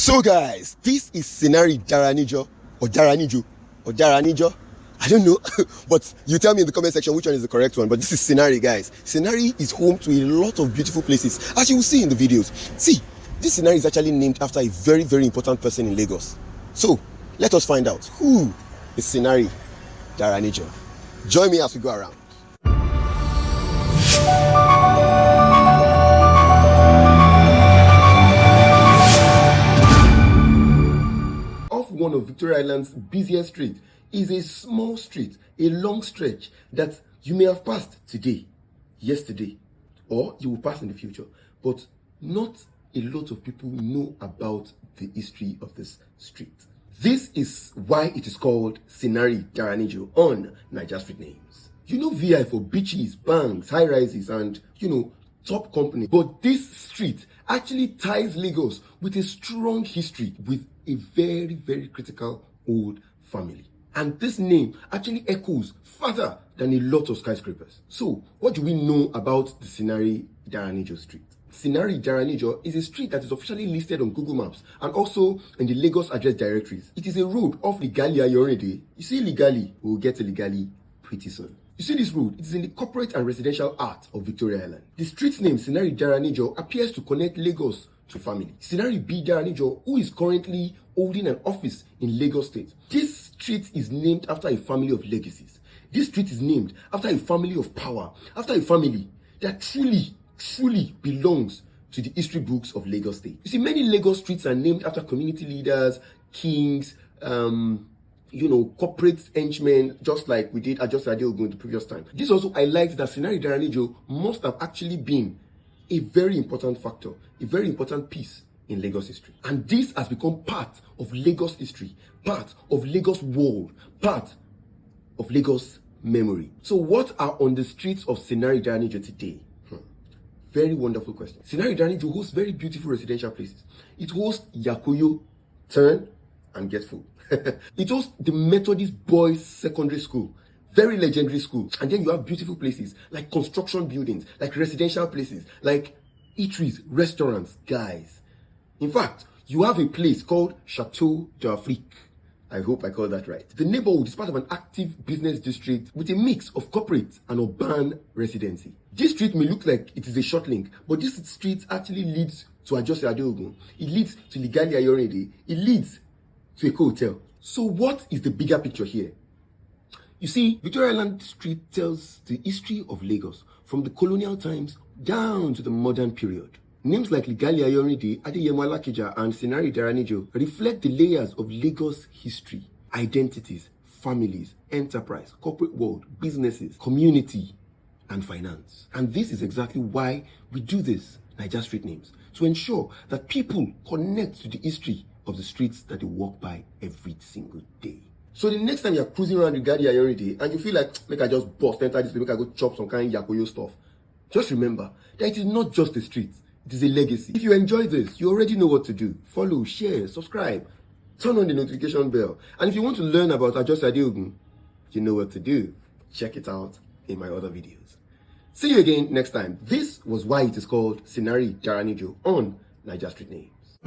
So guys, this is Sinari Daranijo or Daranijo or Daranijo. I don't know, but you tell me in the comment section which one is the correct one. But this is Sinari, guys. Sinari is home to a lot of beautiful places, as you will see in the videos. See, this Sinari is actually named after a very, very important person in Lagos. So let us find out who is Sinari Daranijo. Join me as we go around. One of Victoria Island's busiest streets is a small street, a long stretch that you may have passed today, yesterday, or you will pass in the future, but not a lot of people know about the history of this street. This is why it is called Sinari Daranijo on Niger Street Names. You know VI for beaches, banks, high-rises, and top company. But this street actually ties Lagos with a strong history with a very, very critical old family. And this name actually echoes further than a lot of skyscrapers. So, what do we know about the Sinari Daranijo street? Sinari Daranijo is a street that is officially listed on Google Maps and also in the Lagos address directories. It is a road off Ligali Ayorede. You see Ligali, we'll get to Ligali pretty soon. You see this road, it is in the corporate and residential art of Victoria Island. The street's name, Sinari Daranijo, appears to connect Lagos to family. Sinari B. Daranijo, who is currently holding an office in Lagos State. This street is named after a family of legacies. This street is named after a family of power, after a family that truly belongs to the history books of Lagos State. You see, many Lagos streets are named after community leaders, kings, corporate henchmen, just like we did at Just Adeogun the previous time. This also highlights that Sinari Daranijo must have actually been a very important factor, a very important piece in Lagos history. And this has become part of Lagos history, part of Lagos world, part of Lagos memory. So what are on the streets of Sinari Daranijo today? Very wonderful question. Sinari Daranijo hosts very beautiful residential places. It hosts Yakoyo, turn and get food. It hosts the Methodist Boys Secondary School, very legendary school. And then you have beautiful places like construction buildings, like residential places, like eateries, restaurants, guys. In fact, you have a place called Chateau d'Afrique. I hope I called that right. The neighborhood is part of an active business district with a mix of corporate and urban residency. This street may look like it is a short link, but this street actually leads to Ajose Adeogun. It leads to Ligali Ayorede. It leads to a hotel. So what is the bigger picture here? You see, Victoria Island Street tells the history of Lagos from the colonial times down to the modern period. Names like Ligali Ayorede, Adeyemo Alakeja, and Sinari Daranijo reflect the layers of Lagos history, identities, families, enterprise, corporate world, businesses, community, and finance. And this is exactly why we do this, Niger Street Names, to ensure that people connect to the history of the streets that they walk by every single day. So the next time you're cruising around Ligali Ayorede and you feel like, make I just bust, enter this place, make I go chop some kind of Yakoyo stuff, just remember that it is not just a street. It is a legacy. If you enjoy this, you already know what to do. Follow, share, subscribe, turn on the notification bell. And if you want to learn about Ajose Adeogun, you know what to do. Check it out in my other videos. See you again next time. This was why it is called Sinari Daranijo on Niger Street Names.